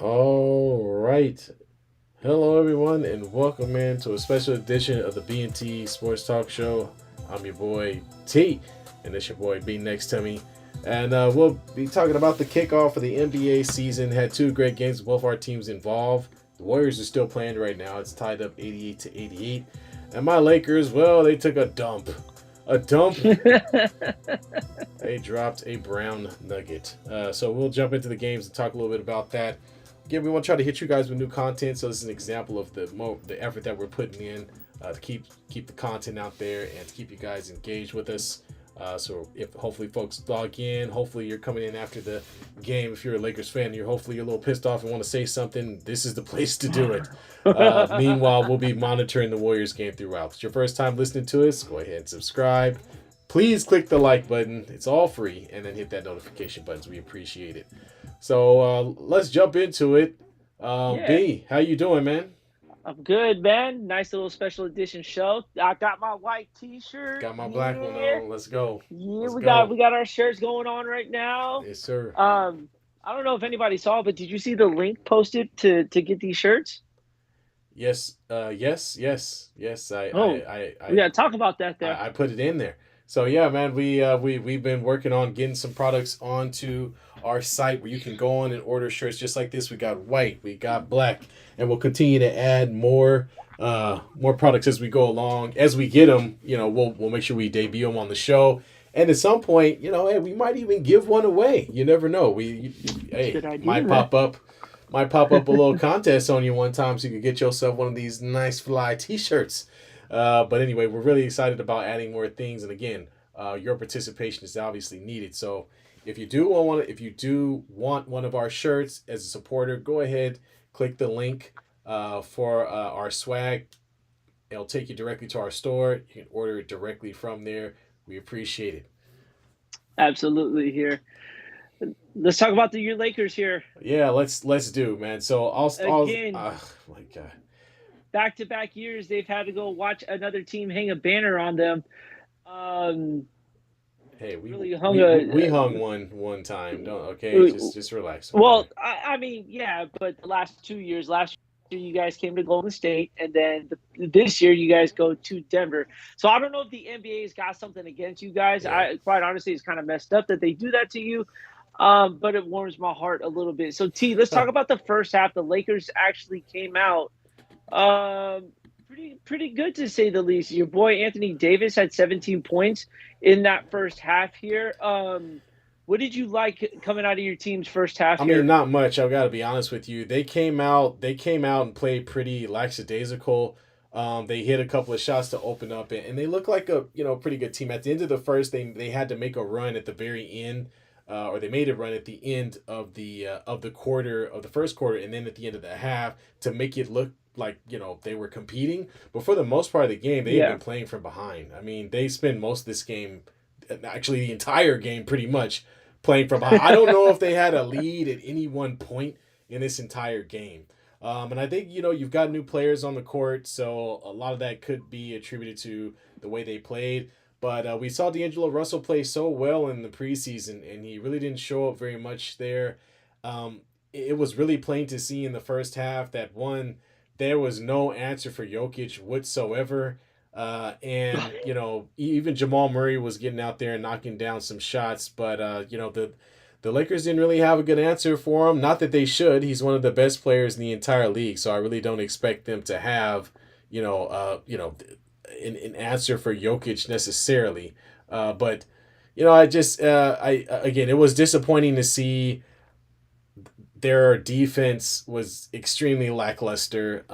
All right. Hello, everyone, and welcome in to a special edition of the B&T Sports Talk Show. I'm your boy T, and it's your boy B next to me. And we'll be talking about the kickoff of the NBA season. Had two great games, both our teams involved. The Warriors are still playing right now. It's tied up 88 to 88. And my Lakers, well, they took a dump. A dump. They dropped a brown nugget. So we'll jump into the games and talk a little bit about that. Again, we want to try to hit you guys with new content. So this is an example of the effort that we're putting in to keep the content out there and to keep you guys engaged with us. So if hopefully folks log in, hopefully you're coming in after the game. If you're a Lakers fan, you're a little pissed off and want to say something, this is the place to do it. Meanwhile, we'll be monitoring the Warriors game throughout. If it's your first time listening to us, go ahead and subscribe. Please click the like button. It's all free, and then hit that notification button. We appreciate it. So let's jump into it. Yeah, B, how you doing, man? I'm good, man. Nice little special edition show. I got my white T-shirt. Got my black one Yeah, on. Let's go. yeah. Let's We got go. we got our shirts going on right now. Yes, sir. I don't know if anybody saw, but did you see the link posted to get these shirts? Yes. Yes. Oh, we gotta talk about that there. I put it in there. So yeah, man, we've been working on getting some products onto our site where you can go on and order shirts just like this. We got white, we got black, and we'll continue to add more products as we go along. As we get them, we'll make sure we debut them on the show. And at some point, hey, we might even give one away. You never know. Good Hey, idea, might man. pop up a little contest on you one time so you can get yourself one of these nice fly t-shirts. But anyway, we're really excited about adding more things. And again, your participation is obviously needed. So if you do want one of our shirts as a supporter, go ahead, click the link for our swag. It'll take you directly to our store. You can order it directly from there. We appreciate it. Absolutely. Here, let's talk about your Lakers here Yeah, let's do, man. So I'll again. my God. Back-to-back years, they've had to go watch another team hang a banner on them. Um, Hey, we really hung we we, a we hung one time. Don't okay, just relax, okay. Well, I mean, yeah, but the last 2 years, last year you guys came to Golden State, and then this year you guys go to Denver. So I don't know if the NBA's got something against you guys. Yeah. I quite honestly, it's kind of messed up that they do that to you. But it warms my heart a little bit. So T, let's talk about the first half. The Lakers actually came out um, pretty good to say the least. Your boy Anthony Davis had 17 points in that first half here. What did you like coming out of your team's first half I mean, here? not much. I've got to be honest with you. They came out and played pretty lackadaisical. They hit a couple of shots to open up, and they look like a pretty good team. At the end of the first, they had to make a run at the very end, or they made a run at the end of the quarter of the first quarter, and then at the end of the half to make it look like they were competing. But for the most part of the game, they've Yeah. been playing from behind. I mean, they spend most of this game, actually the entire game, pretty much playing from behind. I don't know if they had a lead at any one point in this entire game. And I think you've got new players on the court, so a lot of that could be attributed to the way they played. But we saw D'Angelo Russell play so well in the preseason, and he really didn't show up very much there. It was really plain to see in the first half that one, there was no answer for Jokic whatsoever. And even Jamal Murray was getting out there and knocking down some shots, but the Lakers didn't really have a good answer for him. Not that they should. He's one of the best players in the entire league, so I really don't expect them to have an answer for Jokic necessarily. But I just I again, it was disappointing to see their defense was extremely lackluster.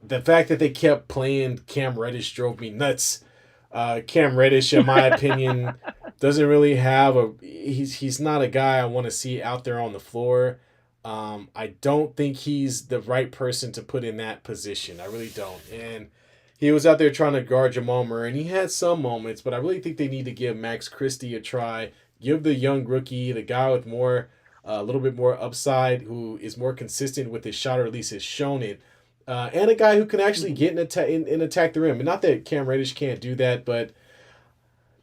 The fact that they kept playing Cam Reddish drove me nuts. Cam Reddish, in my opinion, doesn't really have a. He's not a guy I want to see out there on the floor. I don't think he's the right person to put in that position. I really don't. And he was out there trying to guard Jamal Murray, and he had some moments, but I really think they need to give Max Christie a try. Give the young rookie, the guy with a little bit more upside, who is more consistent with his shot, or at least has shown it, and a guy who can actually get in attack the rim. And not that Cam Reddish can't do that, but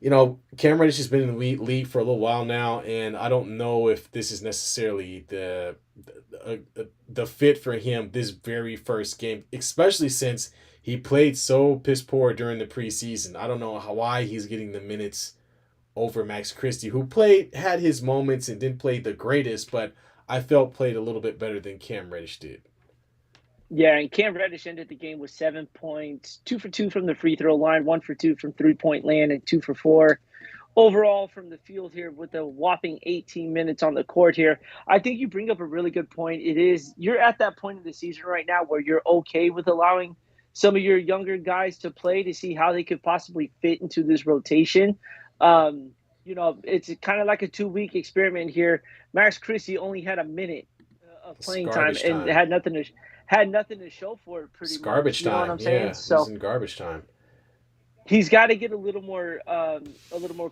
Cam Reddish has been in the league for a little while now, and I don't know if this is necessarily the fit for him this very first game, especially since he played so piss poor during the preseason. I don't know why he's getting the minutes over Max Christie, who had his moments and didn't play the greatest, but I felt played a little bit better than Cam Reddish did. Yeah, and Cam Reddish ended the game with 7 points, 2 for 2 from the free throw line, 1 for 2 from 3-point land, and 2 for 4 overall from the field here with a whopping 18 minutes on the court here. I think you bring up a really good point. You're at that point in the season right now where you're okay with allowing some of your younger guys to play to see how they could possibly fit into this rotation. It's kind of like a 2-week experiment here. Max Christie only had a minute of It's playing time garbage and time. had nothing to show for it It's pretty much. garbage You know what time. I'm saying? Yeah, he's So in garbage time. he's got to get a little more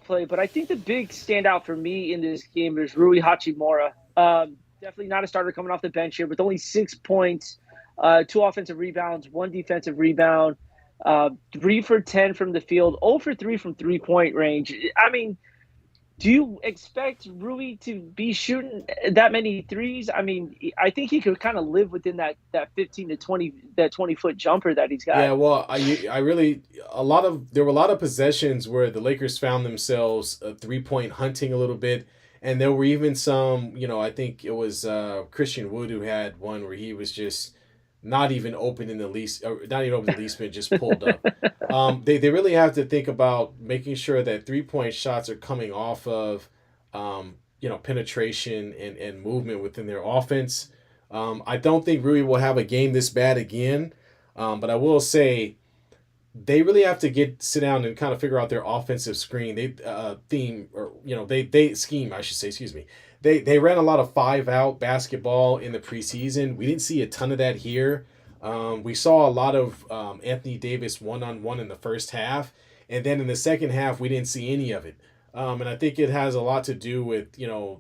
play. But I think the big standout for me in this game is Rui Hachimura. Definitely not a starter coming off the bench here with only 6 points, 2 offensive rebounds, 1 defensive rebound, 3 for 10 from the field, 0 for 3 from 3-point range. I mean, do you expect Rui to be shooting that many threes? I mean, I think he could kind of live within that 15 to 20 foot jumper that he's got. Yeah, well, I really there were a lot of possessions where the Lakers found themselves 3-point hunting a little bit, and there were even some. I think it was Christian Wood who had one where he was just not even open in the least, or not even open in the least bit, just pulled up. They really have to think about making sure that 3-point shots are coming off of, penetration and movement within their offense. I don't think Rui will have a game this bad again. But I will say they really have to sit down and kind of figure out their offensive screen. Theme, or they scheme, I should say. Excuse me. They ran a lot of 5-out basketball in the preseason. We didn't see a ton of that here. We saw a lot of Anthony Davis 1-on-1 in the first half, and then in the second half we didn't see any of it. And I think it has a lot to do with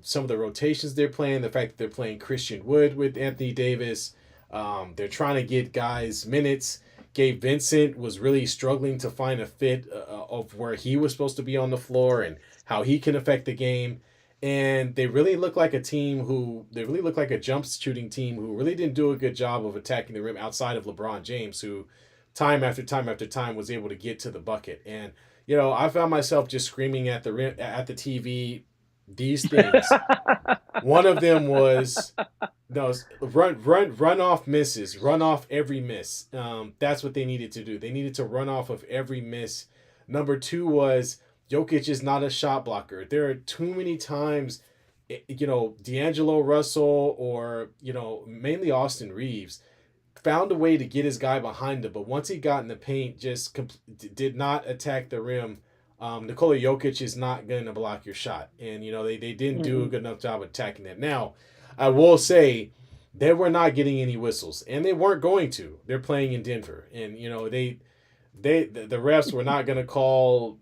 some of the rotations they're playing, the fact that they're playing Christian Wood with Anthony Davis. They're trying to get guys minutes. Gabe Vincent was really struggling to find a fit of where he was supposed to be on the floor and how he can affect the game. And they really look like a jump shooting team who really didn't do a good job of attacking the rim outside of LeBron James, who time after time after time was able to get to the bucket. And I found myself just screaming at the rim, at the TV these things. One of them was no run off misses, run off every miss. That's what they needed to do. They needed to run off of every miss. Number two was Jokic is not a shot blocker. There are too many times, D'Angelo Russell or mainly Austin Reeves found a way to get his guy behind him, but once he got in the paint, just did not attack the rim. Nikola Jokic is not going to block your shot, and they didn't do a good enough job attacking that. Now, I will say they were not getting any whistles, and they weren't going to. They're playing in Denver, and the refs were not going to call.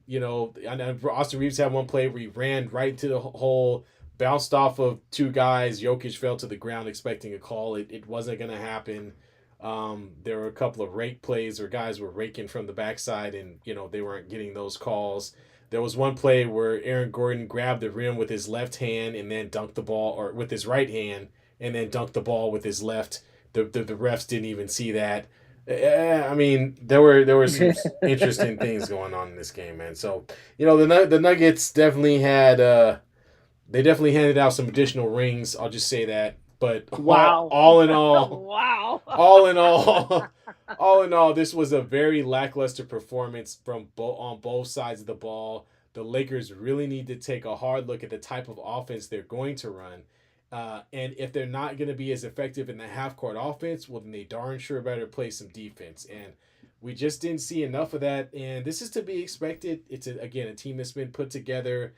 Austin Reeves had one play where he ran right into the hole, bounced off of two guys. Jokic fell to the ground expecting a call. It wasn't going to happen. There were a couple of rake plays where guys were raking from the backside and, they weren't getting those calls. There was one play where Aaron Gordon grabbed the rim with his left hand and then dunked the ball, or with his right hand and then dunked the ball with his left. The refs didn't even see that. I mean, there were some interesting things going on in this game, man. So, the Nuggets definitely they definitely handed out some additional rings. I'll just say that. But Wow. all in all, Wow. all in all, all in all, this was a very lackluster performance on both sides of the ball. The Lakers really need to take a hard look at the type of offense they're going to run. And if they're not going to be as effective in the half court offense, well, then they darn sure better play some defense. And we just didn't see enough of that. And this is to be expected. It's, again, a team that's been put together.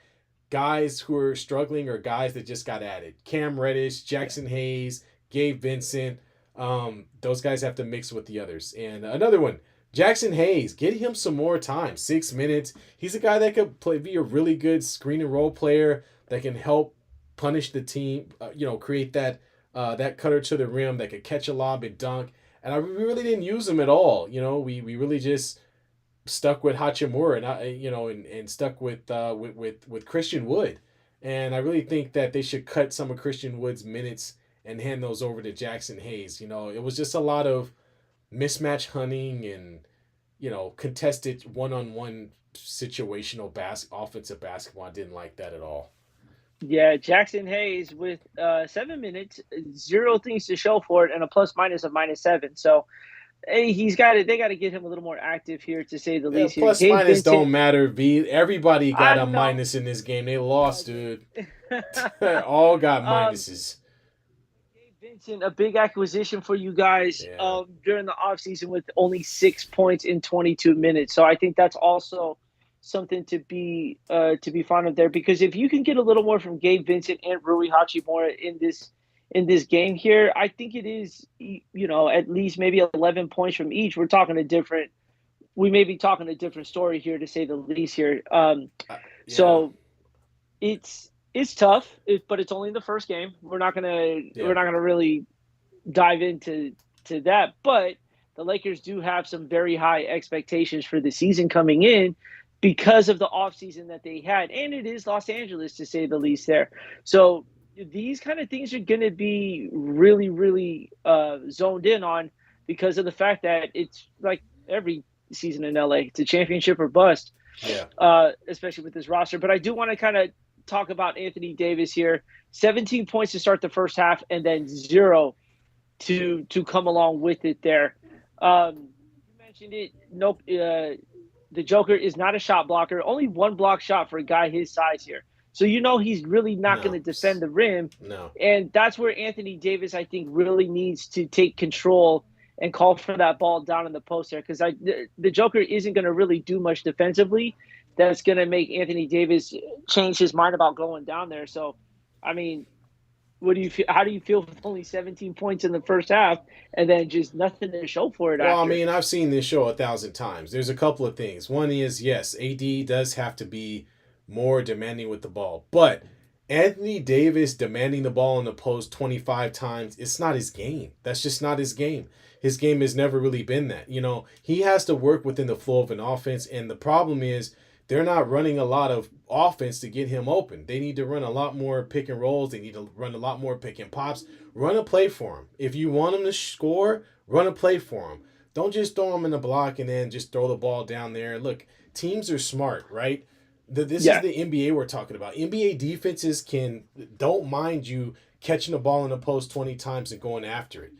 Guys who are struggling are guys that just got added. Cam Reddish, Jackson Hayes, Gabe Vincent. Those guys have to mix with the others. And another one, Jackson Hayes, get him some more time. 6 minutes. He's a guy that could be a really good screen and roll player that can help punish the team. Create that cutter to the rim that could catch a lob and dunk. And we really didn't use him at all. We really just stuck with Hachimura and and stuck with Christian Wood. And I really think that they should cut some of Christian Wood's minutes and hand those over to Jackson Hayes. It was just a lot of mismatch hunting and contested one-on-one situational offensive basketball. I didn't like that at all. Yeah, Jackson Hayes with 7 minutes, zero things to show for it, and a plus minus of -7. So hey, he's got it. They got to get him a little more active here, to say the Yeah, least. Here, plus Gabe minus Vincent. don't matter. Everybody I got a know. minus in this game. They lost, dude. All got um, minuses. Gabe Vincent, a big acquisition for you guys Yeah. during the offseason with only 6 points in 22 minutes. So I think that's also something to be fond of there, because if you can get a little more from Gabe Vincent and Rui Hachimura in this game here, I think it is at least maybe 11 points from each. We may be talking a different story here, to say the least here. Yeah. So it's tough, but it's only the first game. We're not gonna really dive into that, but the Lakers do have some very high expectations for the season coming in because of the offseason that they had, and it is Los Angeles, to say the least there. So these kind of things are going to be really, really zoned in on, because of the fact that it's like every season in LA, it's a championship or bust, Yeah. especially with this roster. But I do want to kind of talk about Anthony Davis here. 17 points to start the first half, and then zero to come along with it there. You mentioned it. Nope. The Joker is not a shot blocker. Only one block shot for a guy his size here. So he's really not going No. to defend the rim. No. And that's where Anthony Davis, I think, really needs to take control and call for that ball down in the post there, because the Joker isn't going to really do much defensively that's going to make Anthony Davis change his mind about going down there. So, I mean, what do you feel? How do you feel with only 17 points in the first half and then just nothing to show for it Well, I after? mean, I've seen this show 1,000 times. There's a couple of things. One is, yes, AD does have to be more demanding with the ball, but Anthony Davis demanding the ball in the post 25 times, it's not his game. That's just not his game. His game has never really been that. He has to work within the flow of an offense, and the problem is they're not running a lot of offense to get him open. They need to run a lot more pick and rolls. They need to run a lot more pick and pops. Run a play for him. If you want him to score, run a play for him. Don't just throw him in the block and then just throw the ball down there. Look, teams are smart, right? This is Yeah. the NBA we're talking about. NBA defenses don't mind you catching the ball in the post 20 times and going after it.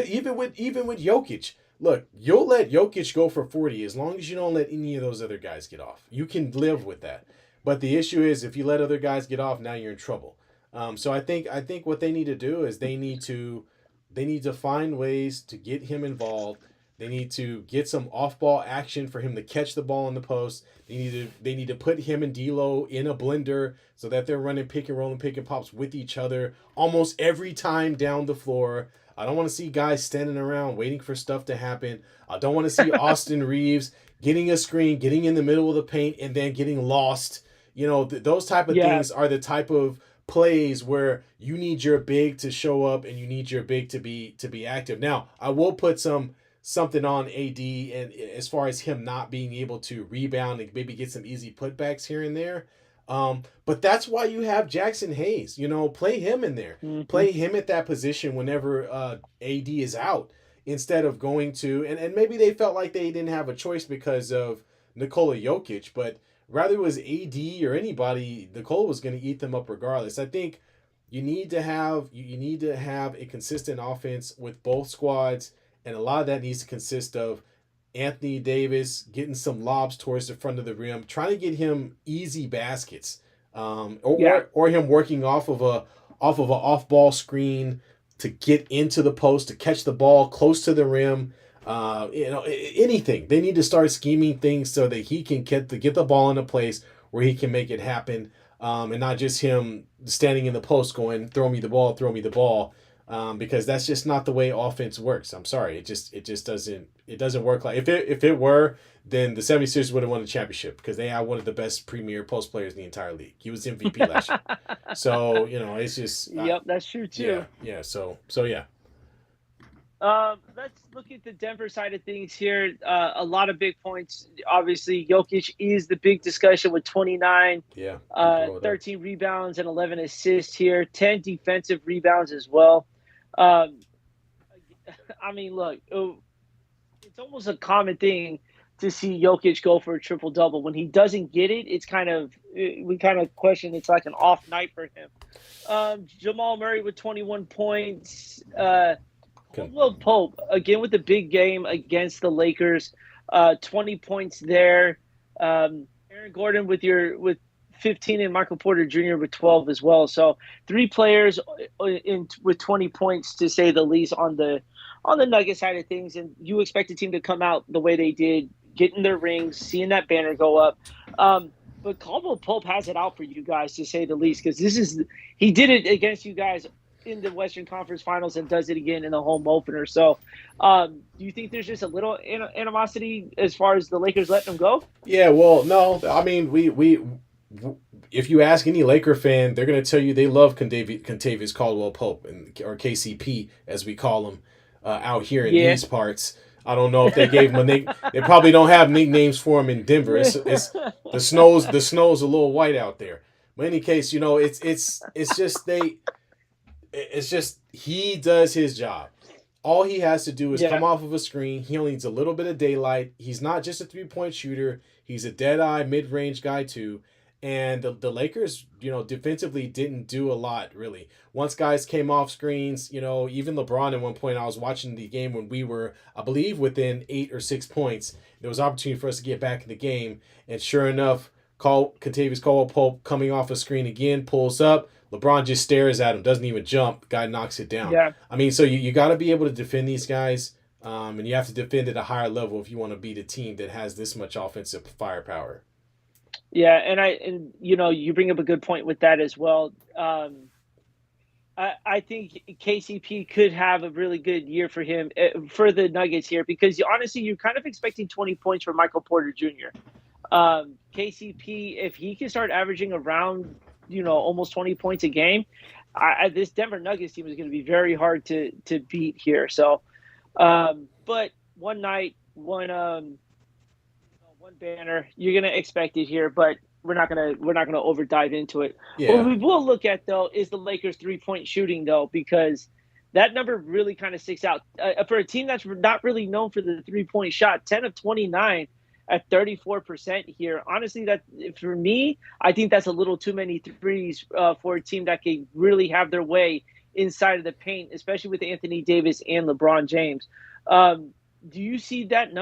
Even with Jokic, look, you'll let Jokic go for 40 as long as you don't let any of those other guys get off. You can live with that. But the issue is, if you let other guys get off, now you're in trouble. So I think what they need to do is they need to find ways to get him involved. They need to get some off-ball action for him to catch the ball in the post. They need to put him and D'Lo in a blender so that they're running pick and roll and pick and pops with each other almost every time down the floor. I don't want to see guys standing around waiting for stuff to happen. I don't want to see Austin Reeves getting a screen, getting in the middle of the paint, and then getting lost. Those type of Yeah. things are the type of plays where you need your big to show up and you need your big to be active. Now, I will put something on AD, and as far as him not being able to rebound and maybe get some easy putbacks here and there. But that's why you have Jackson Hayes. Play him in there. Mm-hmm. Play him at that position whenever AD is out, instead of going to and maybe they felt like they didn't have a choice because of Nikola Jokic, but rather it was AD or anybody, Nikola was going to eat them up regardless. I think you need to have a consistent offense with both squads, and a lot of that needs to consist of Anthony Davis getting some lobs towards the front of the rim, trying to get him easy baskets, or, Yeah. or him working off of a off ball screen to get into the post to catch the ball close to the rim. Anything. They need to start scheming things so that he can get the ball in a place where he can make it happen, and not just him standing in the post going, "Throw me the ball, throw me the ball," because that's just not the way offense works. I'm sorry, it just doesn't work like if it were, then the 76ers would have won the championship because they had one of the best premier post players in the entire league. He was MVP last year, so it's just Yep, that's true yeah, too. yeah. So yeah. Let's look at the Denver side of things here. A lot of big points. Obviously, Jokic is the big discussion with 29, Yeah, he blew it up. 13 rebounds and 11 assists here, 10 defensive rebounds as well. Um, I mean, look, it's almost a common thing to see Jokic go for a triple double. When he doesn't get it, it's kind of we kind of question it's like an off night for him. Jamal Murray with 21 points. Caldwell Pope again with the big game against the Lakers. 20 points there. Aaron Gordon with 15 and Michael Porter Jr. with 12 as well. So 3 players with 20 points to say the least on the Nugget side of things. And you expect the team to come out the way they did, getting their rings, seeing that banner go up. But Caldwell Pope has it out for you guys to say the least, because he did it against you guys in the Western Conference Finals and does it again in the home opener. So, do you think there's just a little animosity as far as the Lakers letting them go? Yeah, well, no, I mean, if you ask any Laker fan, they're going to tell you they love Contavious Caldwell Pope, or KCP as we call him out here in these parts. I don't know if they gave him a nick. They probably don't have nicknames for him in Denver. It's the snow's a little white out there. But in any case, it's just he does his job. All he has to do is come off of a screen. He only needs a little bit of daylight. He's not just a 3-point shooter. He's a dead-eye, mid-range guy, too. And the Lakers, defensively didn't do a lot, really. Once guys came off screens, even LeBron at one point, I was watching the game when we were, I believe, within 8 or 6 points. There was opportunity for us to get back in the game. And sure enough, Contavious Caldwell-Pope coming off a screen again, pulls up. LeBron just stares at him, doesn't even jump. The guy knocks it down. Yeah. I mean, so you got to be able to defend these guys, and you have to defend at a higher level if you want to beat a team that has this much offensive firepower. Yeah, and you bring up a good point with that as well. I think KCP could have a really good year for him for the Nuggets here, because honestly, you're kind of expecting 20 points from Michael Porter Jr. KCP, if he can start averaging around almost 20 points a game, this Denver Nuggets team is going to be very hard to beat here. So, but one night, one banner, you're going to expect it here, but we're not gonna over dive into it. Yeah. What we will look at though is the Lakers 3-point shooting though, because that number really kind of sticks out for a team that's not really known for the 3-point shot. 10 of 29 at 34% here. Honestly, that for me, I think that's a little too many threes for a team that can really have their way inside of the paint, especially with Anthony Davis and LeBron James. Do you see that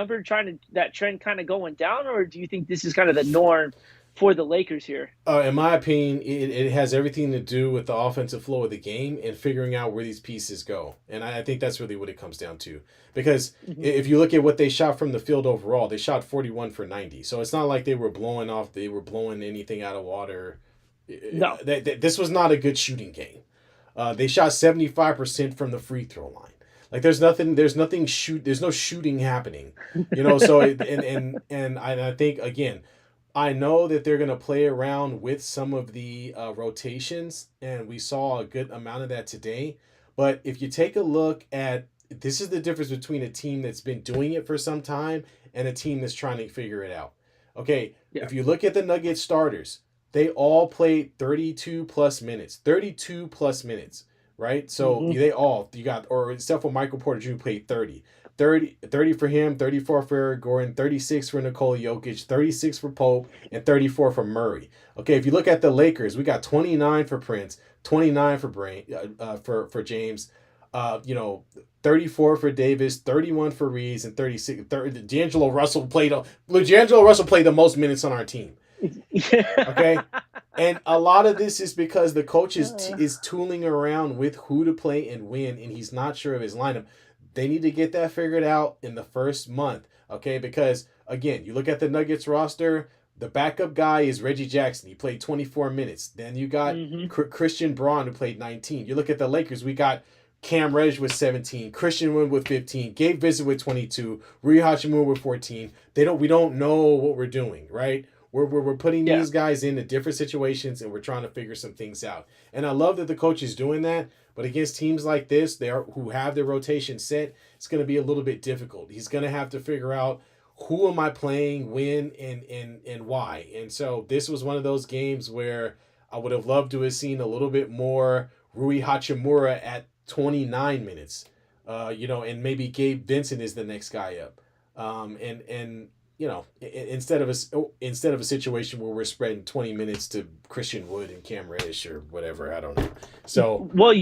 that trend kind of going down, or do you think this is kind of the norm for the Lakers here? In my opinion, it has everything to do with the offensive flow of the game and figuring out where these pieces go. And I think that's really what it comes down to. Because if you look at what they shot from the field overall, they shot 41 for 90. So it's not like they were blowing anything out of water. No. This was not a good shooting game. They shot 75% from the free throw line. Like there's no shooting happening. So and I think, again, I know that they're going to play around with some of the rotations, and we saw a good amount of that today. But if you take a look at, this is the difference between a team that's been doing it for some time and a team that's trying to figure it out. Okay, If you look at the Nuggets starters, they all played 32 plus minutes, right? So except for Michael Porter Jr. played 30. 30 for him, 34 for Eric Gordon, 36 for Nikola Jokic, 36 for Pope, and 34 for Murray. Okay, if you look at the Lakers, we got 29 for Prince, 29 for James, 34 for Davis, 31 for Reeves, and 36. D'Angelo Russell played the most minutes on our team. Okay, and a lot of this is because the coach is tooling around with who to play and when, and he's not sure of his lineup. They need to get that figured out in the first month, okay? Because, again, you look at the Nuggets roster, the backup guy is Reggie Jackson. He played 24 minutes. Then you got Christian Braun, who played 19. You look at the Lakers, we got Cam Reddish with 17, Christian Wood with 15, Gabe Vincent with 22, Rui Hachimura with 14. We don't know what we're doing, right? We're putting Yeah. these guys into different situations and we're trying to figure some things out. And I love that the coach is doing that. But against teams like this, who have their rotation set, it's going to be a little bit difficult. He's going to have to figure out who am I playing, when, and why. And so this was one of those games where I would have loved to have seen a little bit more Rui Hachimura at 29 minutes. And maybe Gabe Vincent is the next guy up. And instead of a situation where we're spreading 20 minutes to Christian Wood and Cam Reddish or whatever, I don't know. So Well,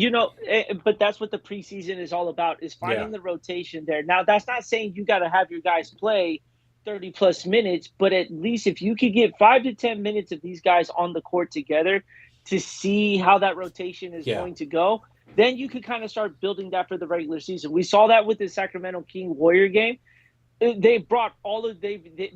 but that's what the preseason is all about, is finding yeah, the rotation there. Now, that's not saying you got to have your guys play 30 plus minutes, but at least if you could get 5 to 10 minutes of these guys on the court together to see how that rotation is yeah, going to go, then you could kind of start building that for the regular season. We saw that with the Sacramento King Warrior game. They brought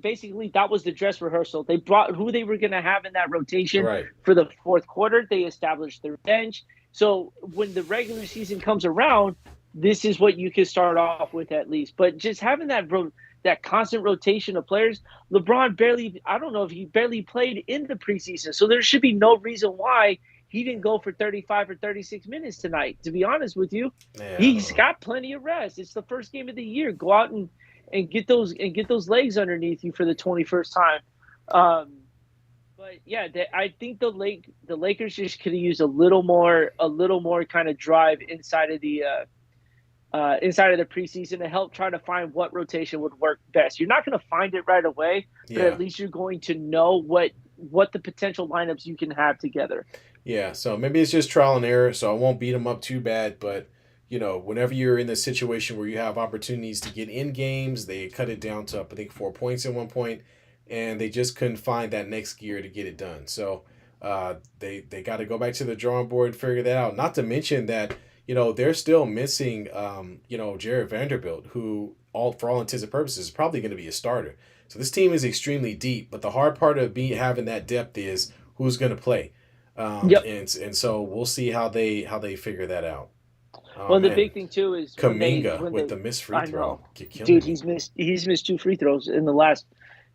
basically, that was the dress rehearsal. They brought who they were going to have in that rotation right, for the fourth quarter. They established their bench. So when the regular season comes around, this is what you can start off with at least. But just having that constant rotation of players, LeBron I don't know if he barely played in the preseason. So there should be no reason why he didn't go for 35 or 36 minutes tonight, to be honest with you. yeah, He's got plenty of rest. It's the first game of the year. Go out and get those legs underneath you for the 21st time. But yeah, I think the Lakers just could have used a little more kind of drive inside of the preseason to help try to find what rotation would work best. You're not going to find it right away, but yeah. at least you're going to know what the potential lineups you can have together. Yeah, so maybe it's just trial and error, so I won't beat them up too bad. But, whenever you're in this situation where you have opportunities to get in games, they cut it down to, I think, 4 points at one point, and they just couldn't find that next gear to get it done. So they got to go back to the drawing board and figure that out. Not to mention that, they're still missing, Jared Vanderbilt, who, for all intents and purposes, is probably going to be a starter. So this team is extremely deep, but the hard part of having that depth is who's going to play. Yep. And so we'll see how they figure that out. Well, the big thing too is Kaminga with the missed free throw. Dude, he's missed 2 free throws in the last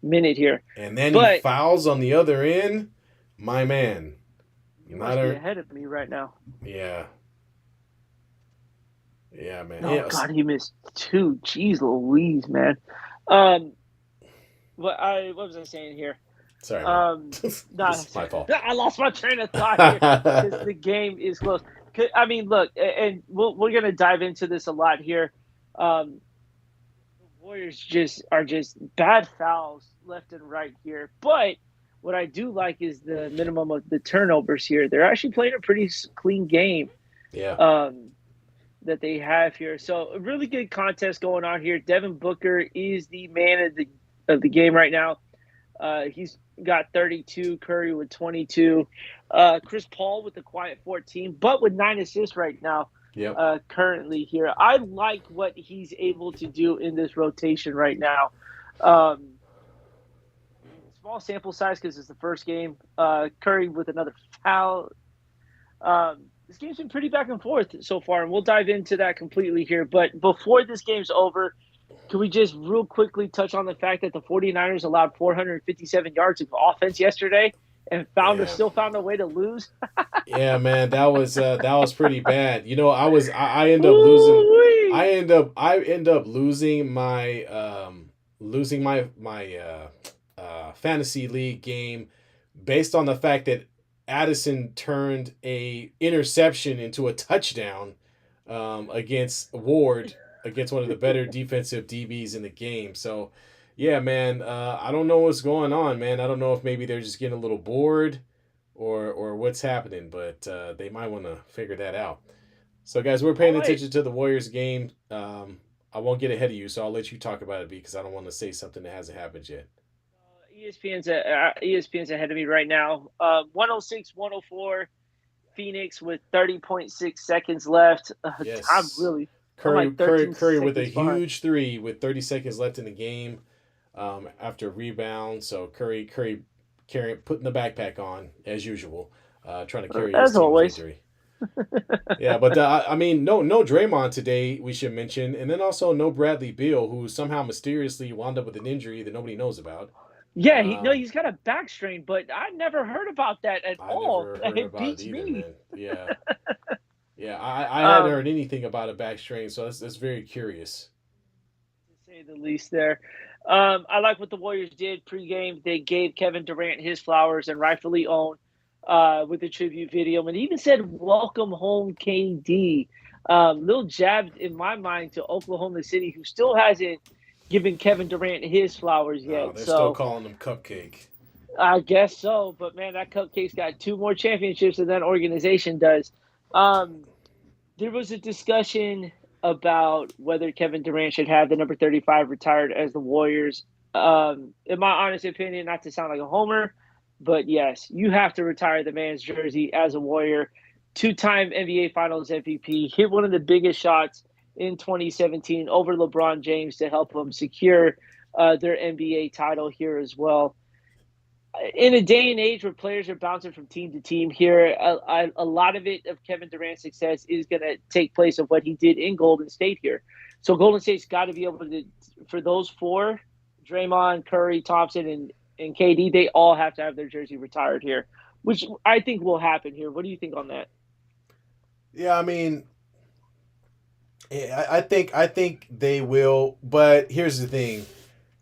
minute here. And then he fouls on the other end. My man. You must be ahead of me right now. Yeah. Yeah, man. Oh, yeah. God, he missed 2. Jeez Louise, man. What was I saying here? Sorry. This is my fault. I lost my train of thought here because the game is close. I mean, look, and we're going to dive into this a lot here. The Warriors are just bad fouls left and right here. But what I do like is the minimum of the turnovers here. They're actually playing a pretty clean game. Yeah. That they have here. So a really good contest going on here. Devin Booker is the man of the game right now. He's got 32, Curry with 22, Chris Paul with the quiet 14, but with 9 assists right now. Yep. Currently here. I like what he's able to do in this rotation right now. Small sample size because it's the first game. Curry with another foul. This game's been pretty back and forth so far, and we'll dive into that completely here. But before this game's over, can we just real quickly touch on the fact that the 49ers allowed 457 yards of offense yesterday and still found a way to lose? Yeah, man, that was pretty bad. I end up losing. I end up losing my fantasy league game based on the fact that Addison turned a interception into a touchdown against Ward, against one of the better defensive DBs in the game. So, yeah, man, I don't know what's going on, man. I don't know if maybe they're just getting a little bored or what's happening, but they might want to figure that out. So, guys, we're paying attention to the Warriors game. I won't get ahead of you, so I'll let you talk about it because I don't want to say something that hasn't happened yet. ESPN's ahead of me right now. 106-104, Phoenix with 30.6 seconds left. Yes. I'm really Curry with a huge 3 with 30 seconds left in the game after a rebound. So Curry putting the backpack on as usual, trying to carry his team victory. Yeah, but no Draymond today, we should mention, and then also no Bradley Beal, who somehow mysteriously wound up with an injury that nobody knows about. Yeah, Uh, he's got a back strain, but I never heard about that at I all. never heard It about it beats either, me. man. Yeah, yeah. I hadn't heard Um, anything about a back strain, so that's very curious. to say the least there. I like what the Warriors did pregame. They gave Kevin Durant his flowers and rightfully owned with the tribute video, and even said "Welcome home, KD." Little jab in my mind to Oklahoma City, who still hasn't given Kevin Durant his flowers No, yet. they're still So calling them cupcake. I guess so. But man, that Cupcake's got two more championships than that organization does. Um, there was a discussion about whether Kevin Durant should have the number 35 retired as the Warriors. In my honest opinion, not to sound like a homer, but yes, you have to retire the man's jersey as a Warrior. Two-time NBA Finals MVP, hit one of the biggest shots in 2017 over LeBron James to help them secure their NBA title here as well. In a day and age where players are bouncing from team to team here, a lot of it of Kevin Durant's success is going to take place of what he did in Golden State here. So Golden State's got to be able to, for those four, Draymond, Curry, Thompson, and KD, they all have to have their jersey retired here, which I think will happen here. What do you think on that? Yeah, I mean, I think they will, but here's the thing.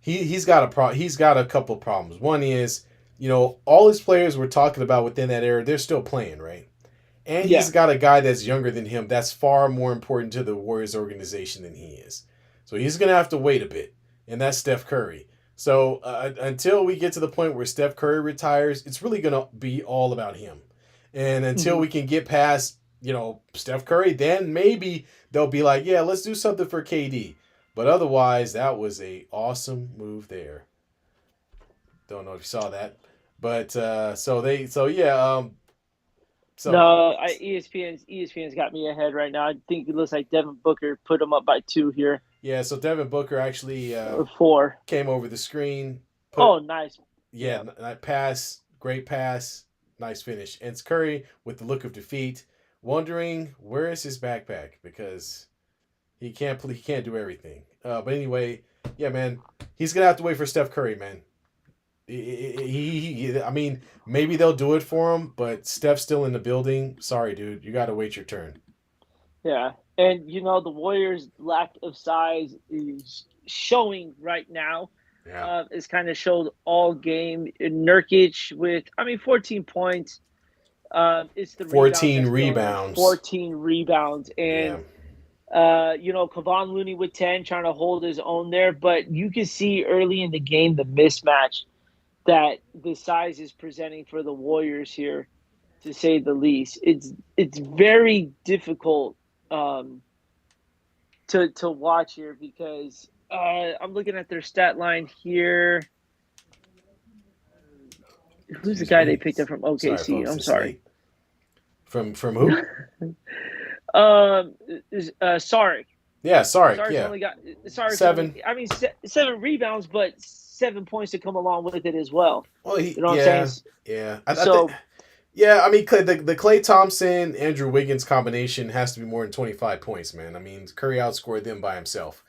He's got a couple of problems. One is, all his players we're talking about within that era, they're still playing, right? And Yeah. he's got a guy that's younger than him that's far more important to the Warriors organization than he is. So he's going to have to wait a bit, and that's Steph Curry. So until we get to the point where Steph Curry retires, it's really going to be all about him. And until Mm-hmm. we can get past, Steph Curry, then maybe they'll be like, yeah, let's do something for KD. But otherwise, that was a awesome move there. Don't know if you saw that, but so yeah, so No, ESPN's got me ahead right now. I think it looks like Devin Booker put him up by two here, yeah, so Devin Booker actually or four. came over the screen, Oh, put nice. yeah, Yeah. pass, great pass, nice finish. And it's Curry with the look of defeat, wondering where is his backpack because he can't do everything. But anyway, yeah, man, he's gonna have to wait for Steph Curry, man. I mean, maybe they'll do it for him, but Steph's still in the building. Sorry, dude, you got to wait your turn. Yeah. And the Warriors' lack of size is showing right now. Yeah, It's kind of showed all game. Nurkic with, 14 points. It's the rebounds 14 that's killing him. rebounds. 14 rebounds. Yeah, And, Kevon Looney with 10 trying to hold his own there. But you can see early in the game the mismatch that the size is presenting for the Warriors here, to say the least. It's very difficult um, to watch here because I'm looking at their stat line here. Who's the excuse guy they me. picked up from Sorry, OKC? folks, I'm it's sorry. late. From who? Sarek. Yeah, sorry. Sarek's Yeah, only got Sarek's seven. only. 7 rebounds, but 7 points to come along with it as well. Well, You know what I'm saying? yeah. I think. So Yeah, I mean, the Clay Thompson Andrew Wiggins combination has to be more than 25 points, man. I mean, Curry outscored them by himself.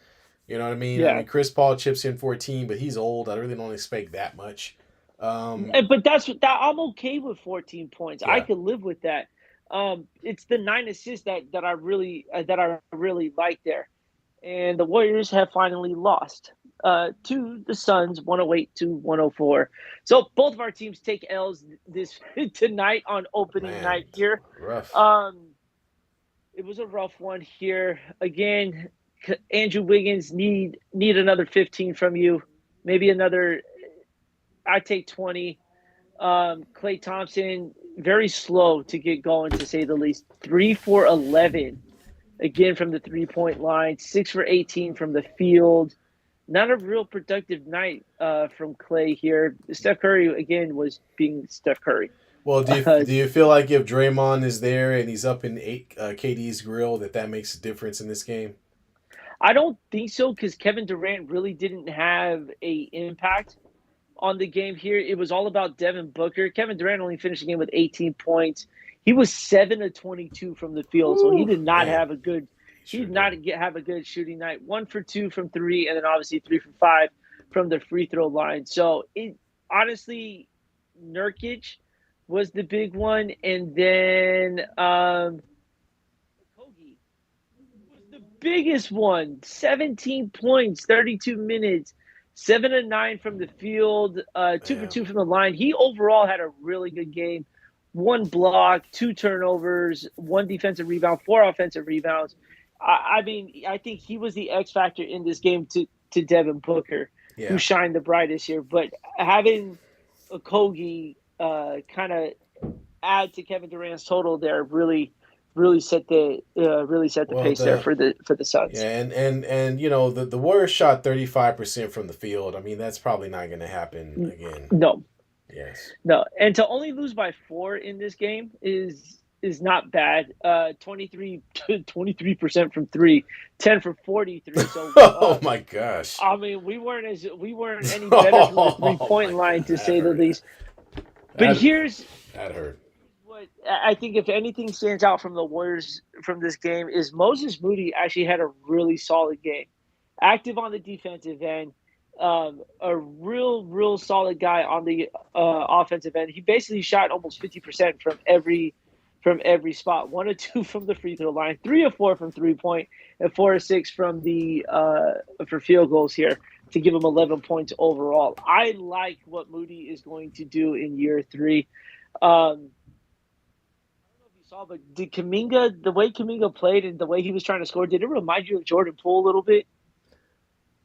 You know what I mean? I yeah, mean, Chris Paul chips in 14, but he's old. I really don't expect that much. but I'm okay with 14 points. I Yeah. could live with that. It's the 9 assists that I really like there, and the Warriors have finally lost to the Suns, 108 to 104. So both of our teams take L's this tonight on opening Man, night here. rough. It was a rough one here. Again, Andrew Wiggins need another 15 from you, maybe another. I take 20. Clay Thompson, very slow to get going, to say the least. 3 for 11, again from the 3-point line. 6 for 18 from the field. Not a real productive night from Clay here. Steph Curry, again, was being Steph Curry. Well, Uh, do you feel like if Draymond is there and he's up in KD's grill that makes a difference in this game? I don't think so, because Kevin Durant really didn't have a impact on the game here. It was all about Devin Booker. Kevin Durant only finished the game with 18 points. He was 7 of 22 from the field, so he Woo, did not man, have a good. He sure did did. not have a good shooting night. 1 for 2 from three, and then obviously 3 for 5 from the free throw line. So honestly, Nurkic was the big one, and then Kogi was the biggest one. 17 points, 32 minutes, 7 of 9 from the field, 2 for Yeah. 2 from the line. He overall had a really good game. 1 block, 2 turnovers, 1 defensive rebound, 4 offensive rebounds. I mean, I think he was the X factor in this game to Devin Booker, who Yeah. shined the brightest here. But having a Kogi kind of add to Kevin Durant's total there really set the Well, pace there for the Suns. yeah, and the Warriors shot 35% from the field. I mean, that's probably not going to happen again. No, Yes. no, and to only lose by 4 in this game is not bad. 23% from 3, 10 for 43. So Oh my gosh. I mean, we weren't any better from the Oh my 3-point line, god, to that say the hurt. least. But That here's that hurt. what I think, if anything stands out from the Warriors from this game, is Moses Moody actually had a really solid game, active on the defensive end, a real solid guy on the offensive end. He basically shot almost 50% from every spot. 1 of 2 from the free throw line, 3 of 4 from 3-point, and 4 of 6 from the for field goals here to give him 11 points overall. I like what Moody is going to do in year 3. I don't know if you saw, but did Kaminga, the way Kaminga played and the way he was trying to score, did it remind you of Jordan Poole a little bit?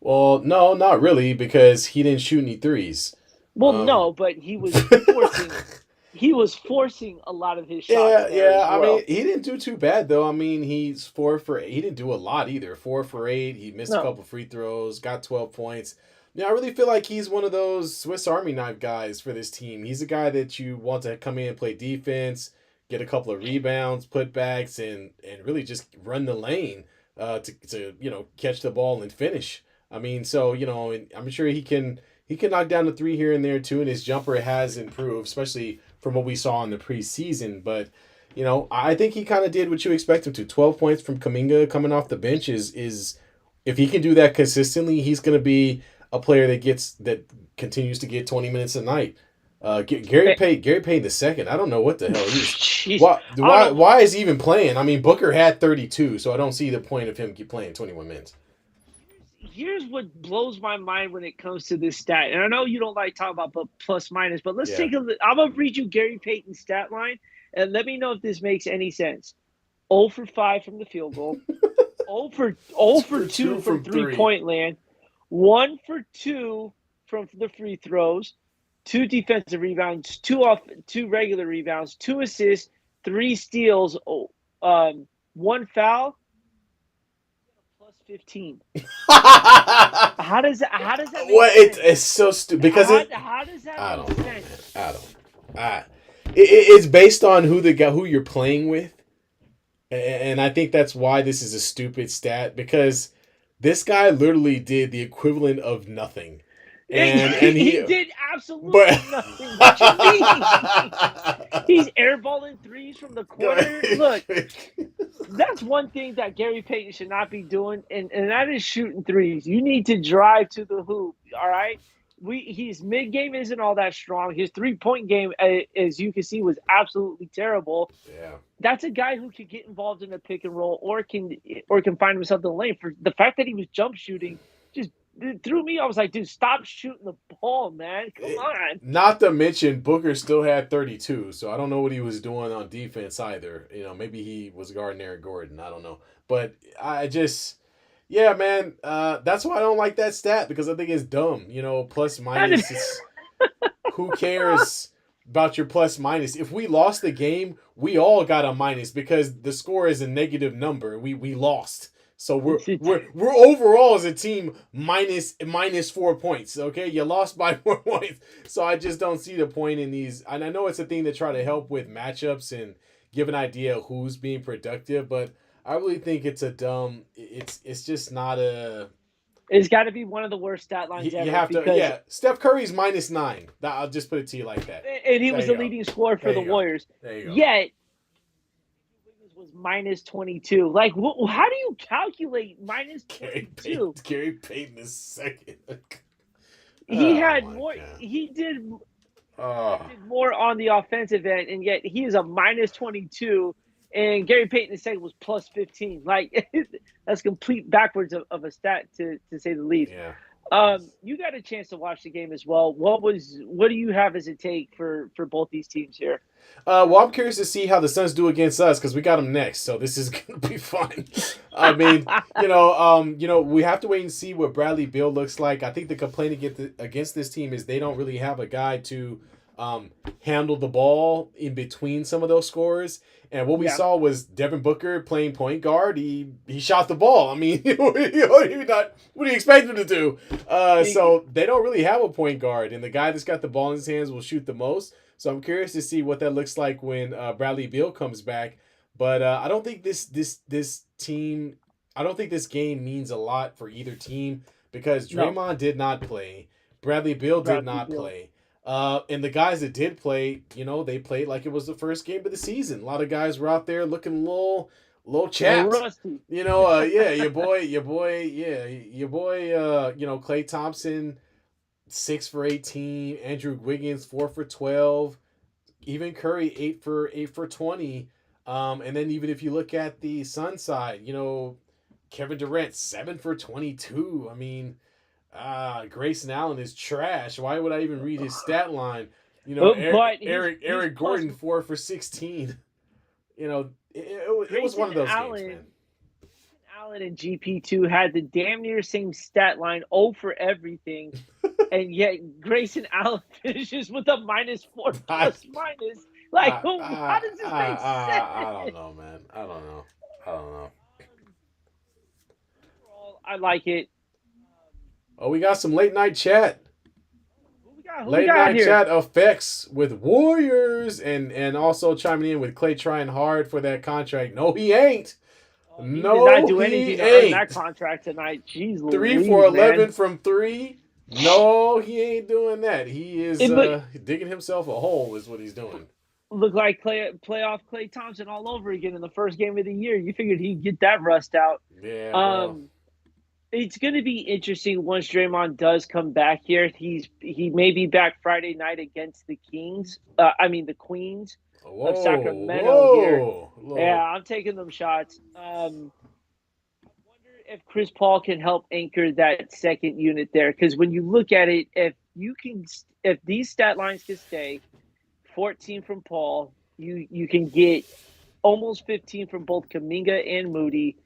Well, no, not really, because he didn't shoot any threes. Well, Um, no, but he was forcing a lot of his shots yeah, there yeah. as I mean, well. he didn't do too bad though. I mean, he's 4 for 8. He didn't do a lot either. 4 for 8. He missed a No, couple free throws. Got 12 points. Yeah, I really feel like he's one of those Swiss Army knife guys for this team. He's a guy that you want to come in and play defense, get a couple of rebounds, putbacks, and really just run the lane to catch the ball and finish. I mean, so and I'm sure he can knock down the three here and there too, and his jumper has improved, especially from what we saw in the preseason. But I think he kind of did what you expect him to. 12 points from Kaminga coming off the bench is if he can do that consistently, he's going to be a player that continues to get 20 minutes a night. Gary Payton the second. I don't know what the hell he was. jeez, I Why don't. why is he even playing? I mean, Booker had 32, so I don't see the point of him keep playing 21 minutes. Here's what blows my mind when it comes to this stat, and I know you don't like talking about plus minus, but let's Yeah. take a look. I'm gonna read you Gary Payton's stat line, and let me know if this makes any sense. 0 for 5 from the field goal, 0 for For 2 two from from three three. point land, 1 for 2 from the free throws, 2 defensive rebounds, two regular rebounds, 2 assists, 3 steals, 1 foul, plus 15. What How does that make it's sense? so stupid because How does that I make don't know, man. sense? I don't. I it's based on who you're playing with, and I think that's why this is a stupid stat because this guy literally did the equivalent of nothing, and He he did but absolutely nothing. What you mean? He's airballing threes from the corner. Look, that's one thing that Gary Payton should not be doing, and that is shooting threes. You need to drive to the hoop. All right. His mid game isn't all that strong. His 3-point game, as you can see, was absolutely terrible. yeah. That's a guy who can get involved in a pick and roll, or can find himself in the lane. For the fact that he was jump shooting, just it threw me. I was like, dude, stop shooting the ball, man. Come on. Not to mention Booker still had 32, so I don't know what he was doing on defense either. Maybe he was guarding Eric Gordon. I don't know, but I just, yeah, man, that's why I don't like that stat because I think it's dumb. Plus minus. Who cares about your plus minus? If we lost the game, we all got a minus because the score is a negative number. We lost. So we're overall as a team minus 4 points. Okay, you lost by 4 points. So I just don't see the point in these. And I know it's a thing to try to help with matchups and give an idea of who's being productive, but I really think it's a dumb. It's just not a. It's got to be one of the worst stat You, lines you ever have to, because, yeah. Steph Curry's -9. I'll just put it to you like that. and he There was you the go. leading scorer for There the you go. Warriors. There you go. Yet Wiggins was minus 22. Like, how do you calculate minus Gary 22? Payton, Gary Payton is second. he Oh had my more. god. He Oh. did more on the offensive end, and yet he is a minus 22. And Gary Payton II was plus 15. Like that's complete backwards of a stat to say the least. Yeah. You got a chance to watch the game as well. What do you have as a take for both these teams here? Well, I'm curious to see how the Suns do against us because we got them next, so this is gonna be fun. I mean, we have to wait and see what Bradley Beal looks like. I think the complaint against this team is they don't really have a guy to handle the ball in between some of those scores. And what we Yeah. saw was Devin Booker playing point guard. He shot the ball. I mean, what do you expect him to do? So they don't really have a point guard, and the guy that's got the ball in his hands will shoot the most. So I'm curious to see what that looks like when Bradley Beal comes back. But I don't think this team. I don't think this game means a lot for either team because No. Draymond did not play. Bradley Beal did Bradley not Beal. play. And the guys that did play, they played like it was the first game of the season. A lot of guys were out there looking a little chapped. Rusty. Yeah, your boy, Klay Thompson, 6 for 18. Andrew Wiggins, 4 for 12. Even Curry, 8 for 20. And then even if you look at the Sun side, Kevin Durant, 7 for 22. I mean, Grayson Allen is trash. Why would I even read his stat line? But Eric Gordon, 4 for 16. It was one of those games, man. Allen and GP2 had the damn near same stat line, 0 for everything, and yet Grayson Allen finishes with a -4 plus minus. Like, how does this make sense? I don't know, man. I don't know. Overall, I like it. Oh, we got some late night chat. Who Late we got night here? chat effects with Warriors and also chiming in with Klay trying hard for that contract. No, he ain't. He did not do anything to earn that contract tonight. Jeez, 3 Louise, for 11 man. from 3. No, he ain't doing that. He is digging himself a hole is what he's doing. Look like playoff Klay Thompson all over again in the first game of the year. You figured he'd get that rust out. Yeah, bro. It's going to be interesting once Draymond does come back here. He may be back Friday night against the Queens of Sacramento here. Yeah, I'm taking them shots. I wonder if Chris Paul can help anchor that second unit there, because when you look at it, if these stat lines can stay, 14 from Paul, you can get almost 15 from both Kuminga and Moody.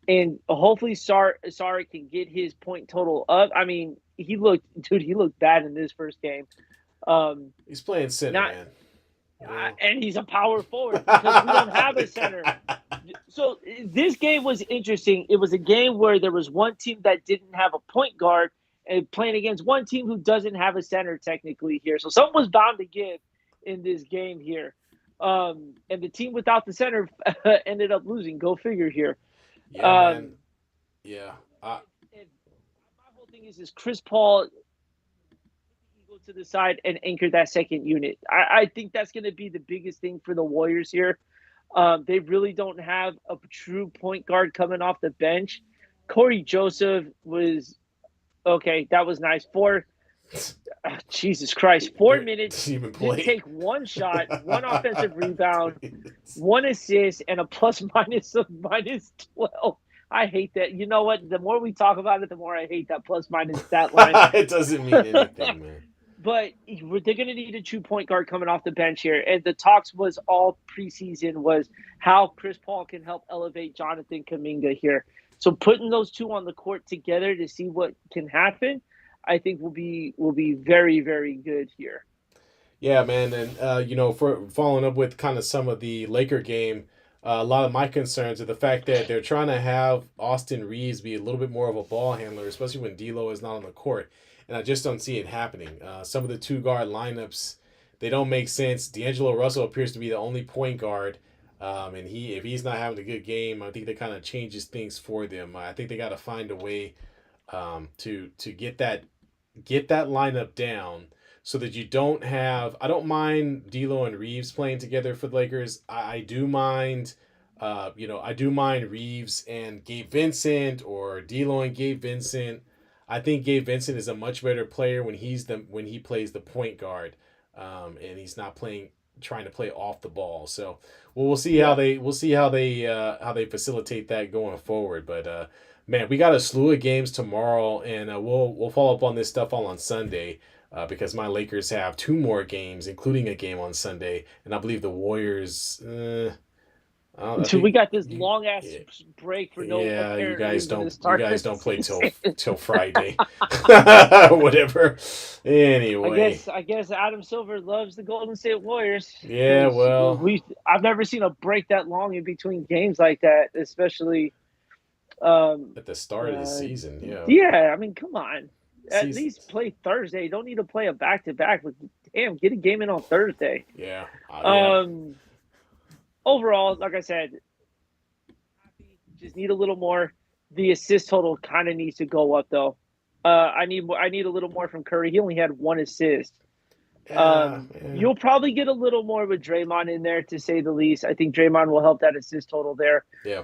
And hopefully Saric can get his point total up. I mean, he looked bad in this first game. He's playing center, man. And he's a power forward because we don't have a center. So this game was interesting. It was a game where there was one team that didn't have a point guard and playing against one team who doesn't have a center technically here. So something was bound to give in this game here. And the team without the center ended up losing. Go figure here. Yeah, man. Yeah. My whole thing is Chris Paul go to the side and anchor that second unit. I think that's going to be the biggest thing for the Warriors here. They really don't have a true point guard coming off the bench. Corey Joseph was okay. That was nice. Jesus Christ, 4 minutes. Didn't take one shot, one offensive rebound, one assist, and a plus-minus of -12. I hate that. You know what? The more we talk about it, the more I hate that plus-minus stat line. It doesn't mean anything, man. But they're going to need a true point guard coming off the bench here. And the talks was all preseason was how Chris Paul can help elevate Jonathan Kuminga here. So putting those two on the court together to see what can happen, I think will be very, very good here. Yeah, man, and for following up with kind of some of the Laker game, a lot of my concerns are the fact that they're trying to have Austin Reeves be a little bit more of a ball handler, especially when D'Lo is not on the court, and I just don't see it happening. Some of the 2-guard lineups, they don't make sense. D'Angelo Russell appears to be the only point guard, and if he's not having a good game, I think that kind of changes things for them. I think they got to find a way to get that lineup down so that you don't have. I don't mind D'Lo and Reeves playing together for the Lakers. I do mind, I do mind Reeves and Gabe Vincent or D'Lo and Gabe Vincent. I think Gabe Vincent is a much better player when when he plays the point guard, and he's not playing trying to play off the ball. So we'll see Yeah. how they facilitate that going forward. But man, we got a slew of games tomorrow, and we'll follow up on this stuff all on Sunday. Because my Lakers have two more games, including a game on Sunday, and I believe the Warriors. I So think we got this you, long ass break for no yeah, apparent reason to you start guys the don't play season. till Friday, whatever. Anyway, I guess Adam Silver loves the Golden State Warriors yeah, because well, I've never seen a break that long in between games like that, especially um at the start of the uh season, yeah, yeah, I mean, come on. At season, least play Thursday. You don't need to play a back to back. But damn, get a game in on Thursday. yeah, yeah, Um Overall, like I said, just need a little more. The assist total kind of needs to go up though. I need a little more from Curry. He only had one assist. yeah, yeah, You'll probably get a little more with Draymond in there, to say the least. I think Draymond will help that assist total there. yeah,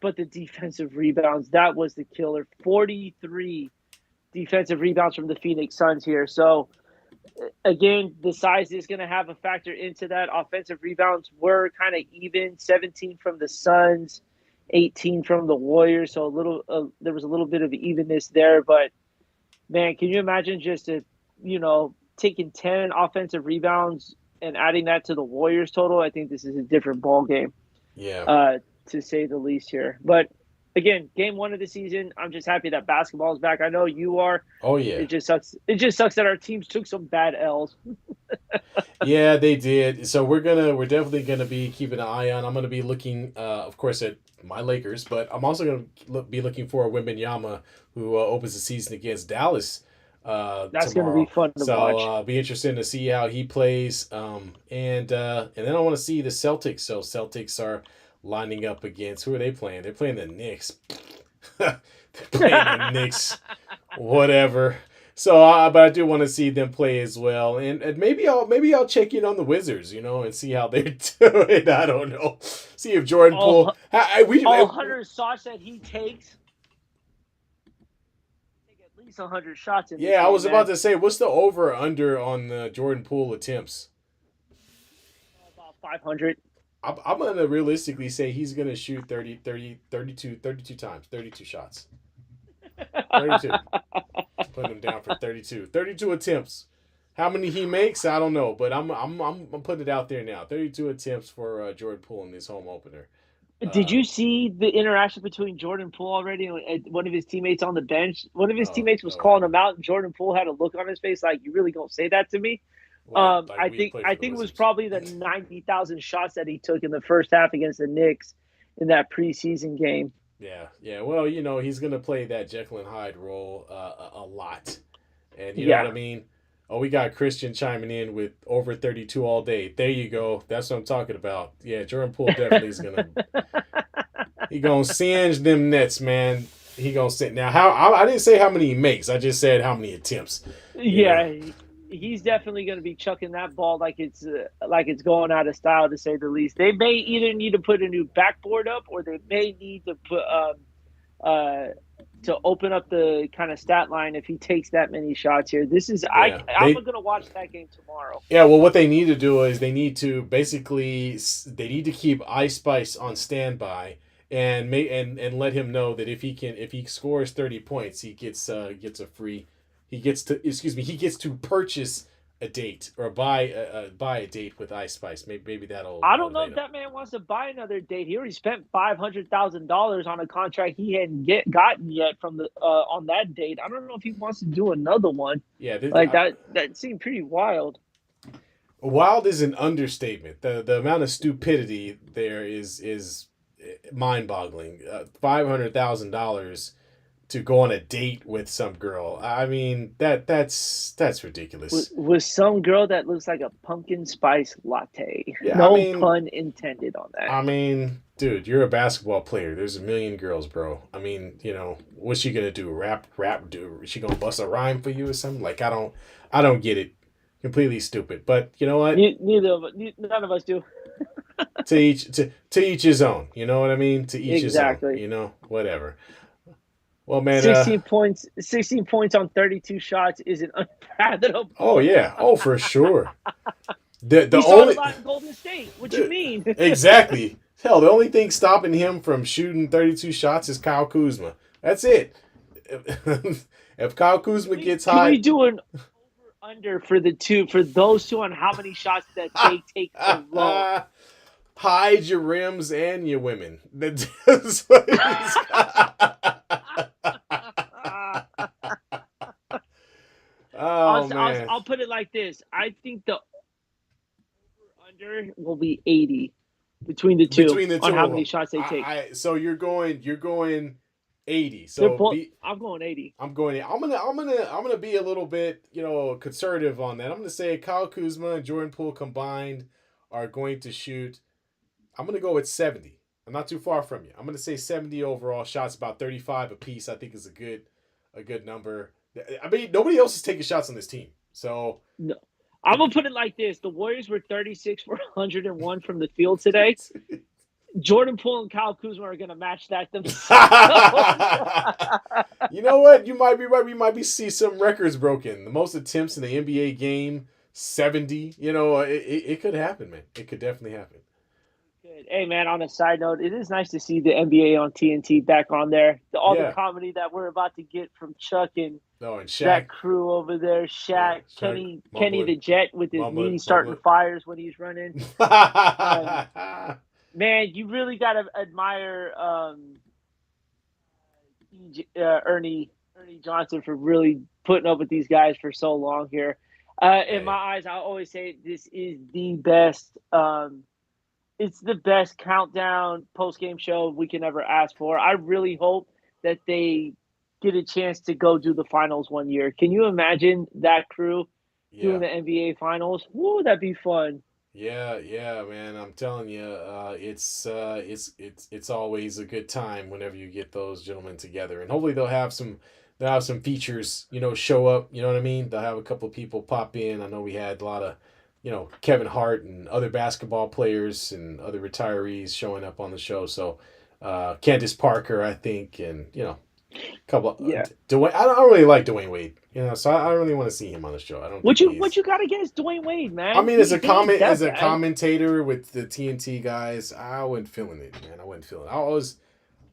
But the defensive rebounds, that was the killer. 43 defensive rebounds from the Phoenix Suns here. So, again, the size is going to have a factor into that. Offensive rebounds were kind of even, 17 from the Suns, 18 from the Warriors. So there was a little bit of evenness there. But man, can you imagine just taking 10 offensive rebounds and adding that to the Warriors total? I think this is a different ball game, yeah. to say the least here. But again, game one of the season, I'm just happy that basketball is back. I know you are. Oh yeah, It just sucks. It just sucks that our teams took some bad L's. yeah, they did. So we're definitely gonna be keeping an eye on. I'm gonna be looking, of course, at my Lakers, but I'm also gonna be looking for Wembanyama, who opens the season against Dallas That's going to be tomorrow. fun to So watch. be interesting to see how he plays. And then I want to see the Celtics. So Celtics are lining up against who are they playing? They're playing the Knicks. They're playing the Knicks. Whatever. So, but I do want to see them play as well, and maybe I'll check in on the Wizards, and see how they're doing. I don't know. See if Jordan Poole. all all 100 shots that he takes, take at least 100 shots in this Yeah, I game, was about man. to say, what's the over or under on the Jordan Poole attempts? About 500. I'm gonna realistically say he's gonna shoot 32 times, 32 shots, 32. Putting him down for 32 attempts. How many he makes, I don't know, but I'm putting it out there now. 32 attempts for Jordan Poole in this home opener. Did Uh, you see the interaction between Jordan Poole already and one of his teammates on the bench? One of his oh, teammates was oh yeah. calling him out, and Jordan Poole had a look on his face like, "You really gonna say that to me?" Like we played I for the think it was Wizards. probably the 90,000 shots that he took in the first half against the Knicks in that preseason game. Yeah, yeah. Well, he's gonna play that Jekyll and Hyde role a lot, and you know what Yeah. I mean. Oh, we got Christian chiming in with over 32 all day. There you go. That's what I'm talking about. Yeah, Jordan Poole definitely is gonna he gonna singe them nets, man. He gonna sit now. I didn't say how many he makes. I just said how many attempts. You know. Yeah, he's definitely going to be chucking that ball like it's going out of style, to say the least. They may either need to put a new backboard up, or they may need to put uh to open up the kind of stat line if he takes that many shots here. This is Yeah, I'm going to watch that game tomorrow. yeah. Well, what they need to do is they need to basically they need to keep Ice Spice on standby and let him know that if he scores 30 points, gets a free he gets to purchase a date or buy a date with Ice Spice. Maybe that'll I don't know motivate if him. that man wants to buy another date. He already spent $500,000 on a contract he hadn't gotten yet from the on that date. I don't know if he wants to do another one. Yeah, Like that seemed pretty wild. wild is an understatement. The amount of stupidity there is mind boggling. $500,000 to go on a date with some girl. I mean that's ridiculous. With some girl that looks like a pumpkin spice latte. Yeah, No pun intended on that. dude, you're a basketball player. There's a million girls, bro. I mean, what's she gonna do? Rap? Do is she gonna bust a rhyme for you or something? Like I don't get it. Completely stupid. But you know what? None of us do. To each his own. You know what I mean? To each his own. Exactly. Whatever. Well, man. 16 points on 32 shots is an Oh unfathomable. yeah. Oh, for sure. The We saw it a only lot in Golden State. What you the, mean? exactly. Hell, the only thing stopping him from shooting 32 shots is Kyle Kuzma. That's it. If Kyle Kuzma gets Can we hot, do an over under for those two on how many shots that they take alone? hide your rims and your women. That's what he's oh man. I'll put it like this. I think the over under will be 80 between the two Between the on two how of many them, shots they take. so you're going 80. They're So both. be I'm going 80. I'm gonna be a little bit, conservative on that. I'm gonna say Kyle Kuzma and Jordan Poole combined are going to shoot. I'm gonna go with 70. I'm not too far from you. I'm gonna say 70 overall shots, about 35 apiece. I think is a good number. I mean, nobody else is taking shots on this team, so No. I'm gonna put it like this: the Warriors were 36 for 101 from the field today. Jordan Poole and Kyle Kuzma are gonna match that themselves. you know what? You might be right. We might be see some records broken. The most attempts in the NBA game, 70. It could happen, man. It could definitely happen. Good. Hey man, on a side note, it is nice to see the NBA on TNT back on there. All the Yeah. comedy that we're about to get from Chuck and No, and that Shaq. crew over there, Yeah, Shaq, Shaq Kenny the mumbling, Jet with his mumbling, knees starting fires when he's running. Um, mumbling. man, you really gotta admire Ernie Johnson for really putting up with these guys for so long here. In my Hey, eyes, I always say this is the best. It's the best countdown post game show we can ever ask for. I really hope that they get a chance to go do the finals one year. Can you imagine that crew doing yeah. the NBA finals? Woo, that'd be fun. Yeah, yeah, man. I'm telling you, it's always a good time whenever you get those gentlemen together, and hopefully they'll have some features, show up. You know what I mean? They'll have a couple of people pop in. I know we had a lot of, Kevin Hart and other basketball players and other retirees showing up on the show. So, Candace Parker, I think, and couple of, Yeah. Dwayne. I don't really like Dwayne Wade, so I don't really want to see him on the show. I don't think What he's. you got against Dwayne Wade, I man? mean, as a He ain't comment, that as a bad. commentator with the TNT guys, I wasn't feeling it, man. I wasn't feeling it.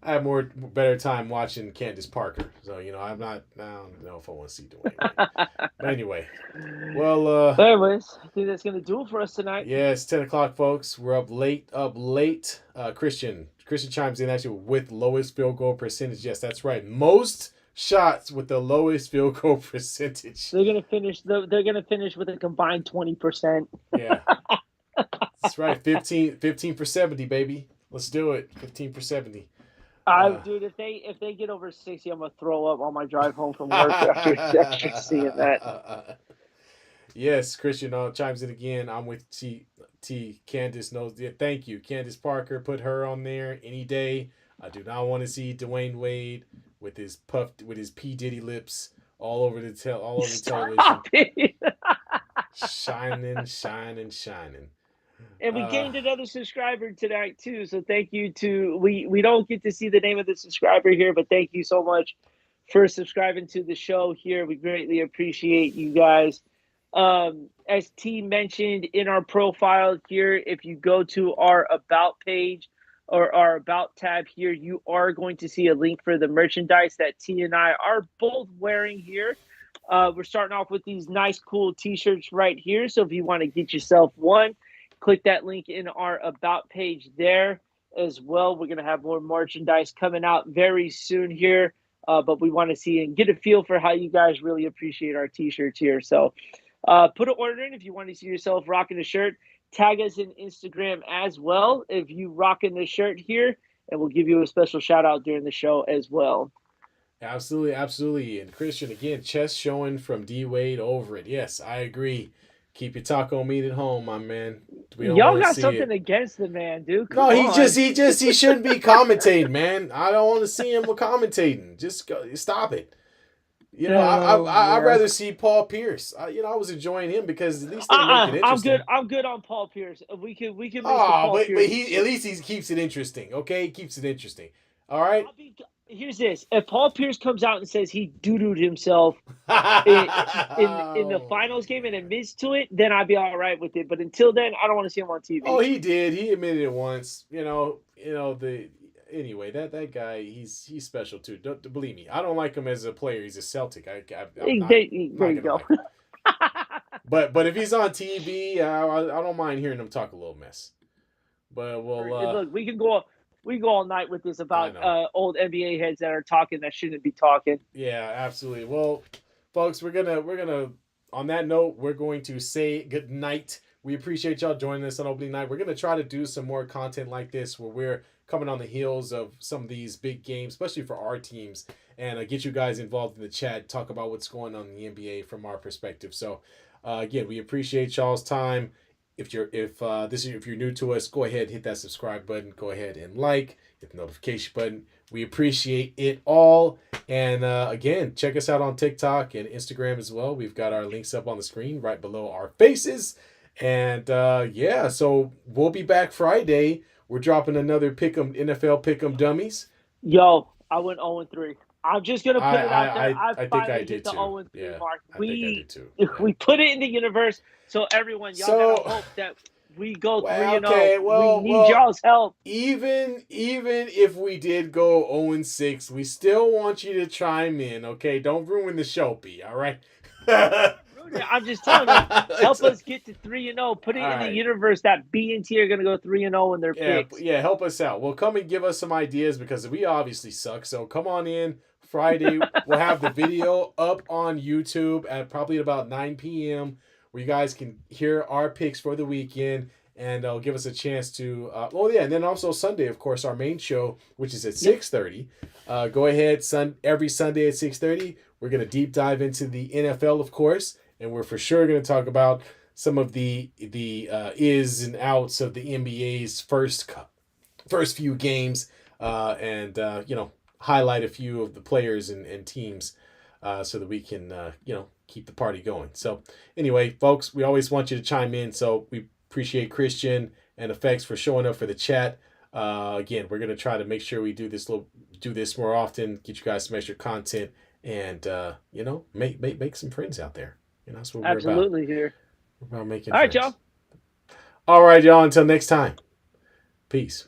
I had better time watching Candace Parker. So I'm not. I don't know if I want to see Dwayne Wade. But anyway, well, Anyways, I think that's gonna do it for us tonight. yeah, it's 10 o'clock, folks. We're up late. Up late. Christian chimes in actually with lowest field goal percentage. Yes, that's right. Most shots with the lowest field goal percentage. They're gonna finish. They're gonna finish with a combined 20%. Yeah. That's right. 15 for 70, baby. Let's do it. 15 for 70. Dude, if they get over 60, I'm gonna throw up on my drive home from work after seeing that. Yes, Christian chimes in again. I'm with T. Candace knows. Yeah, thank you, Candace Parker. Put her on there any day. I do not want to see Dwayne Wade with his P Diddy lips all over the television, Stop it! shining, shining, shining. And we Uh, gained another subscriber tonight too. So thank you to we don't get to see the name of the subscriber here, but thank you so much for subscribing to the show here. We greatly appreciate you guys. As T mentioned in our profile here, if you go to our about page or our about tab here, you are going to see a link for the merchandise that T and I are both wearing here. We're starting off with these nice, cool T-shirts right here. So if you want to get yourself one, click that link in our about page there as well. We're going to have more merchandise coming out very soon here, but we want to see and get a feel for how you guys really appreciate our T-shirts here. So put an order in if you want to see yourself rocking a shirt. Tag us in Instagram as well if you rocking the shirt here, and we'll give you a special shout out during the show as well. Absolutely, absolutely. And Christian, again, chest showing from D Wade over it. Yes, I agree. Keep your taco meat at home, my man. We don't Y'all want to got see something it. against the man, dude. No, Come on. he shouldn't be commentating, man. I don't want to see him commentating. Just go, stop it. Oh, I'd man. rather see Paul Pierce. I was enjoying him because at least they make it I'm good. interesting. I'm good on Paul Pierce. We can make some Oh, Paul but Pierce. he at least he keeps it interesting. Okay, he keeps it interesting. All right. here's this: if Paul Pierce comes out and says he doo-dooed himself in the finals game and admits to it, then I'd be all right with it. But until then, I don't want to see him on Oh, TV. he did. He admitted it once. The anyway that guy he's special too. Don't believe me. I don't like him as a player. He's a Celtic. I'm not There not you gonna go. like him. But if he's on TV, I don't mind hearing him talk a little mess. But Look, we can go all night with this I about know. old NBA heads that are talking that shouldn't be talking. Yeah, absolutely. Well, folks, we're gonna on that note, we're going to say good night. We appreciate y'all joining us on opening night. We're gonna try to do some more content like this where we're coming on the heels of some of these big games, especially for our teams, and get you guys involved in the chat, talk about what's going on in the NBA from our perspective. So, again, we appreciate y'all's time. If you're new to us, go ahead, hit that subscribe button. Go ahead and hit the notification button. We appreciate it all. And again, check us out on TikTok and Instagram as well. We've got our links up on the screen right below our faces. And yeah, so we'll be back Friday. We're dropping another NFL Pick'em dummies. Yo, I went 0-3. I'm just gonna put it out there. I think I finally did hit the too. 0-3 Yeah, mark. I think I did too. We put it in the universe. So everyone, y'all gotta hope that we go 3-0. Okay, we need y'all's help. Even if we did go 0-6, we still want you to chime in. Okay, don't ruin the show, B. All right. I'm just telling you, help us get to 3-0. Put it in the universe that B and T are gonna go 3-0 in their picks. Yeah, help us out. Well, come and give us some ideas because we obviously suck. So come on in Friday. We'll have the video up on YouTube at probably about 9 p.m. where you guys can hear our picks for the weekend. And give us a chance to. And then also Sunday, of course, our main show, which is at 6:30. Go ahead, every Sunday at 6:30. We're gonna deep dive into the NFL, of course, and we're for sure gonna talk about some of the is and outs of the NBA's first few games, and highlight a few of the players and teams, so that we can keep the party going. So anyway, folks, we always want you to chime in. So we appreciate Christian and Effects for showing up for the chat. Again, we're gonna try to make sure we do this more often, get you guys some extra content, and make some friends out there. That's what Absolutely we're about. Here. We're about making all friends. right, y'all. All right, y'all. Until next time. Peace.